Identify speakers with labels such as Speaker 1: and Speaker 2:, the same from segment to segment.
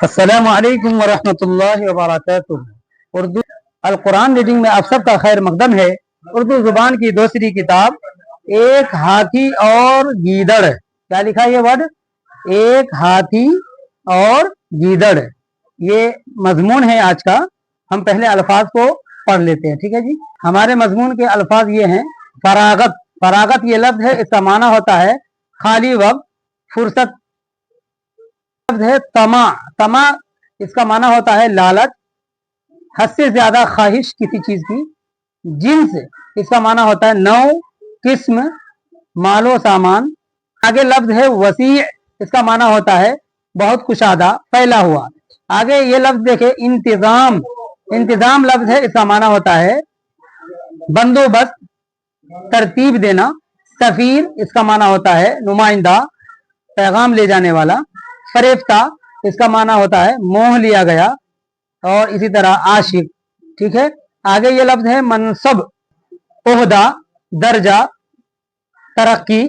Speaker 1: अस्सलामु अलैकुम वरहमतुल्लाहि वबरकातुहू। उर्दू अल कुरान रीडिंग में आप सबका खैर मकदम है। उर्दू जुबान की दूसरी किताब एक हाथी और गीदड़। क्या लिखा है ये वर्ड? एक हाथी और गीदड़, ये मजमून है आज का। हम पहले अल्फाज को पढ़ लेते हैं, ठीक है जी। हमारे मजमून के अल्फाज ये हैं। फरागत, फरागत ये लफ्ज है, इसका माना होता है खाली वक्त, फुर्सत। लफ्ज है तमा, तमा इसका माना होता है लालच, हद से ज्यादा ख्वाहिश किसी चीज की। जिन्स इसका माना होता है नौ, किस्म, मालो सामान। आगे लफ्ज है वसी, इसका माना होता है बहुत कुशादा, फैला हुआ। आगे ये लफ्ज देखे इंतजाम, इंतजाम लफ्ज है, इसका माना होता है बंदोबस्त, तरतीब देना। सफीर इसका माना होता है नुमाइंदा, पैगाम ले जाने वाला। फरेफ्ता इसका माना होता है मोह लिया गया, और इसी तरह आशिक, ठीक है। आगे ये लफ्ज है मनसब, ओहदा, दर्जा, तरक्की।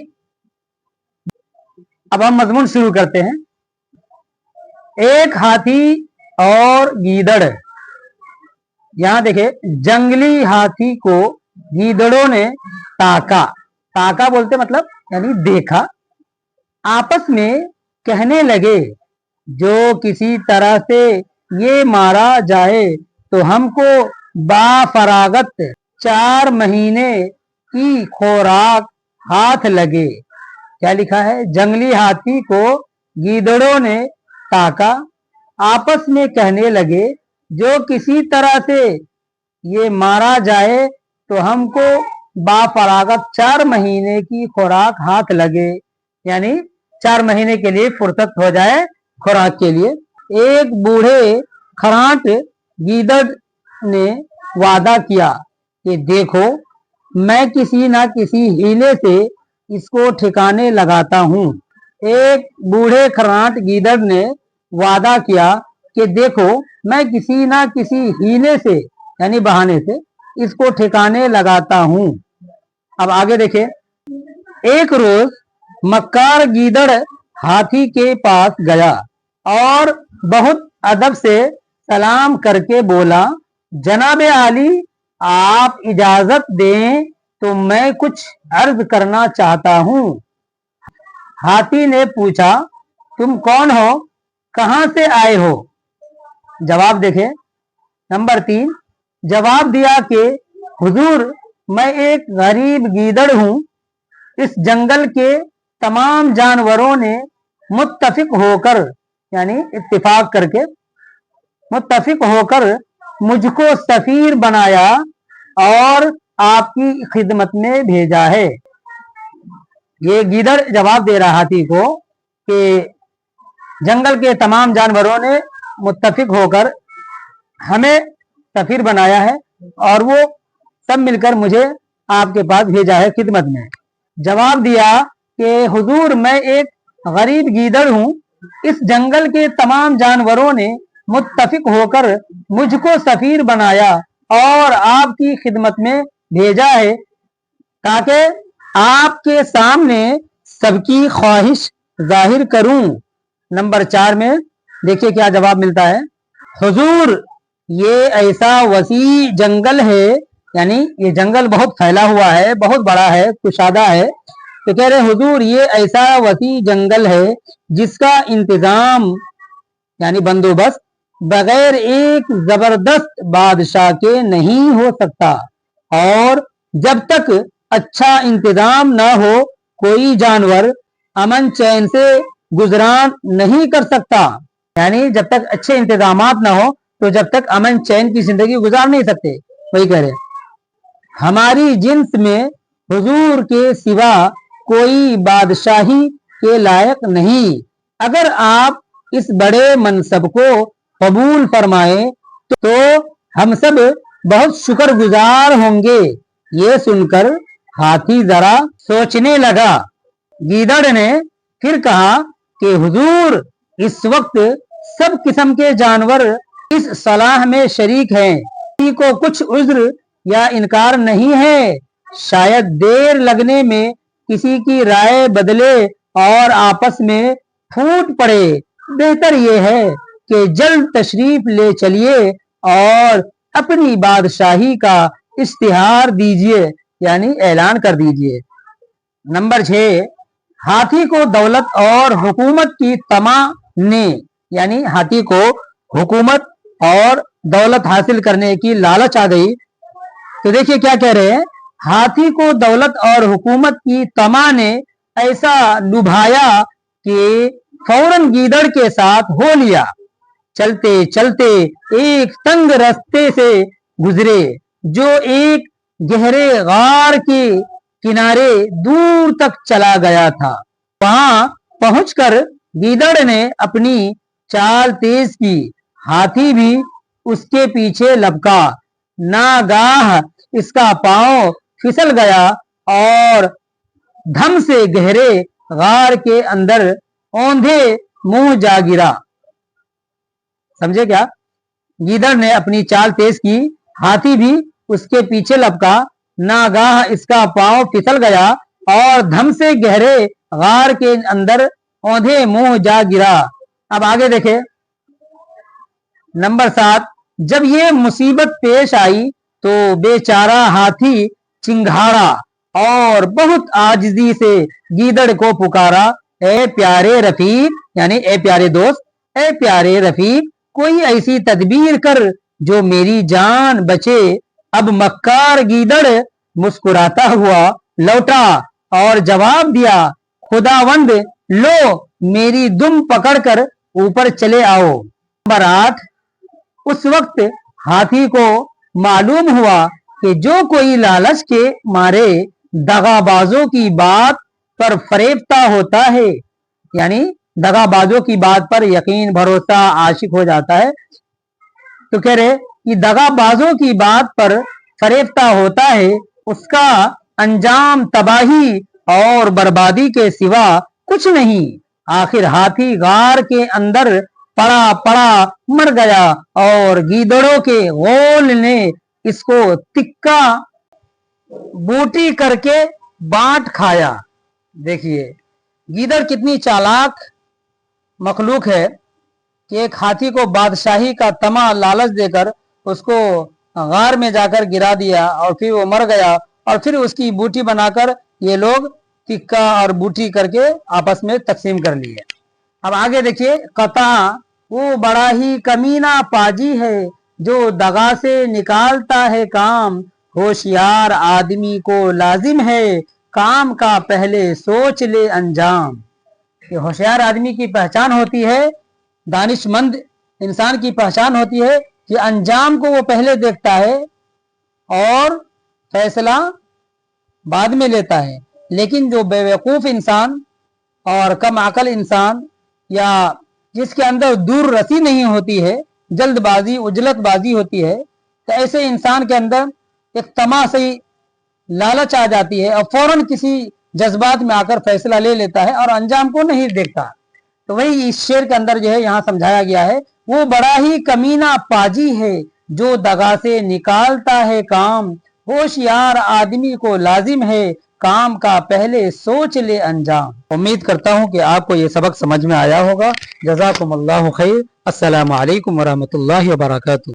Speaker 1: अब हम मजमून शुरू करते हैं। एक हाथी और गीदड़। यहां देखे जंगली हाथी को गीदड़ों ने ताका, ताका बोलते मतलब यानी देखा। आपस में कहने लगे जो किसी तरह से ये मारा जाए तो हमको बाफरागत 4 महीने की खुराक हाथ लगे। क्या लिखा है? जंगली हाथी को गीदड़ों ने ताका, आपस में कहने लगे जो किसी तरह से ये मारा जाए तो हमको बाफरागत 4 महीने की खुराक हाथ लगे, यानी 4 महीने के लिए फुर्सत हो जाए खुराक के लिए। एक बूढ़े खरांट गीदड़ ने वादा किया कि देखो मैं किसी ना किसी हीले से इसको ठिकाने लगाता हूँ। एक बूढ़े खरांट गीदड़ ने वादा किया कि देखो मैं किसी ना किसी हीले से यानी बहाने से इसको ठिकाने लगाता हूँ। अब आगे देखें। एक रोज मक्कार गीदड़ हाथी के पास गया और बहुत अदब से सलाम करके बोला, जनाबे आली आप इजाजत दें तो मैं कुछ अर्ज करना चाहता हूँ। हाथी ने पूछा, तुम कौन हो, कहां से आए हो? जवाब देखें। नंबर 3, जवाब दिया कि हुजूर मैं एक गरीब गीदड़ हूँ। इस जंगल के तमाम जानवरों ने मुत्तफिक होकर यानी इत्तिफाक करके मुत्तफिक होकर मुझको सफीर बनाया और आपकी खिदमत में भेजा है। ये गीदड़ जवाब दे रहा हाथी को कि जंगल के तमाम जानवरों ने मुत्तफिक होकर हमें सफीर बनाया है और वो सब मिलकर मुझे आपके पास भेजा है खिदमत में। जवाब दिया कि हुजूर मैं एक गरीब गीदड़ हूँ। इस जंगल के तमाम जानवरों ने मुत्तफिक होकर मुझको सफीर बनाया और आपकी खिदमत में भेजा है ताकि आपके सामने सबकी ख्वाहिश जाहिर करूं। नंबर 4 में देखिए क्या जवाब मिलता है। हुजूर ये ऐसा वसी जंगल है, यानी ये जंगल बहुत फैला हुआ है, बहुत बड़ा है, कुशादा है। तो कह रहे हुजूर ये ऐसा वसी जंगल है जिसका इंतजाम यानी बंदोबस्त बगैर एक जबरदस्त बादशाह के नहीं हो सकता, और जब तक अच्छा इंतजाम ना हो कोई जानवर अमन चैन से गुजरान नहीं कर सकता। यानी जब तक अच्छे इंतजामात ना हो तो जब तक अमन चैन की जिंदगी गुजार नहीं सकते। वही कह रहे हमारी जिन्स में हुजूर के सिवा कोई बादशाही के लायक नहीं। अगर आप इस बड़े मनसब को कबूल फरमाए तो हम सब बहुत शुक्रगुजार होंगे। ये सुनकर हाथी जरा सोचने लगा। गीदड़ ने फिर कहा कि हुजूर इस वक्त सब किस्म के जानवर इस सलाह में शरीक हैं, किसी को कुछ उज्र या इनकार नहीं है। शायद देर लगने में किसी की राय बदले और आपस में फूट पड़े। बेहतर यह है کہ جلد تشریف لے چلیے اور اپنی بادشاہی کا اشتہار دیجیے، یعنی اعلان کر دیجیے۔ نمبر 6، ہاتھی کو دولت اور حکومت کی طمع نے، یعنی ہاتھی کو حکومت اور دولت حاصل کرنے کی لالچ آ گئی۔ تو دیکھیے کیا کہہ رہے ہیں، ہاتھی کو دولت اور حکومت کی طمع نے ایسا لبھایا کہ فوراً گیدڑ کے ساتھ ہو لیا۔ چلتے چلتے ایک تنگ راستے سے گزرے جو ایک گہرے غار کے کنارے دور تک چلا گیا تھا۔ وہاں پہنچ کر گیدڑ نے اپنی چال تیز کی، ہاتھی بھی اس کے پیچھے لپکا۔ ناگاہ اس کا پاؤں پھسل گیا اور دھم سے گہرے غار کے اندر اوندھے منہ جا گرا۔ سمجھے کیا؟ گیدڑ نے اپنی چال تیز کی، ہاتھی بھی اس کے پیچھے لپکا۔ ناگاہ اس کا پاؤں پھسل گیا اور دھم سے گہرے غار کے اندر اوندھے منہ جا گرا۔ اب آگے دیکھیں، نمبر 7، جب یہ مصیبت پیش آئی تو بیچارہ ہاتھی چنگھاڑا اور بہت عاجزی سے گیدڑ کو پکارا، اے پیارے رفیق، یعنی اے پیارے دوست، اے پیارے رفیق، کوئی ایسی تدبیر کر جو میری جان بچے۔ اب مکار گیدڑ مسکراتا ہوا لوٹا اور جواب دیا، خداوند، لو میری دم پکڑ کر اوپر چلے آؤ۔ نمبر 8، اس وقت ہاتھی کو معلوم ہوا کہ جو کوئی لالچ کے مارے دغا بازوں کی بات پر فریفتہ ہوتا ہے، یعنی دغا بازوں کی بات پر یقین بھروسہ عاشق ہو جاتا ہے، تو کہہ رہے کہ دغا بازوں کی بات پر فریفتہ ہوتا ہے، اس کا انجام تباہی اور بربادی کے سوا کچھ نہیں۔ آخر ہاتھی غار کے اندر پڑا پڑا مر گیا اور گیدڑوں کے غول نے اس کو تکا بوٹی کر کے بانٹ کھایا۔ دیکھیے گیدڑ کتنی چالاک مخلوق ہے کہ ایک ہاتھی کو بادشاہی کا طمع لالچ دے کر اس کو غار میں جا کر گرا دیا اور پھر وہ مر گیا، اور پھر اس کی بوٹی بنا کر یہ لوگ تکا اور بوٹی کر کے آپس میں تقسیم کر لیے۔ اب آگے دیکھیے، قطع وہ بڑا ہی کمینہ پاجی ہے جو دغا سے نکالتا ہے کام، ہوشیار آدمی کو لازم ہے کام کا پہلے سوچ لے انجام۔ کہ ہوشیار آدمی کی پہچان ہوتی ہے، دانش مند انسان کی پہچان ہوتی ہے کہ انجام کو وہ پہلے دیکھتا ہے اور فیصلہ بعد میں لیتا ہے، لیکن جو بے وقوف انسان اور کم عقل انسان یا جس کے اندر دور رسی نہیں ہوتی ہے، جلد بازی عجلت بازی ہوتی ہے، تو ایسے انسان کے اندر ایک طمع سے لالچ آ جاتی ہے اور فوراً کسی جذبات میں آ کر فیصلہ لے لیتا ہے اور انجام کو نہیں دیکھتا۔ تو وہی اس شعر کے اندر جو ہے یہاں سمجھایا گیا ہے، وہ بڑا ہی کمینہ پاجی ہے جو دغا سے نکالتا ہے کام، ہوشیار آدمی کو لازم ہے کام کا پہلے سوچ لے انجام۔ امید کرتا ہوں کہ آپ کو یہ سبق سمجھ میں آیا ہوگا۔ جزاکم اللہ خیر۔ السلام علیکم ورحمۃ اللہ وبرکاتہ۔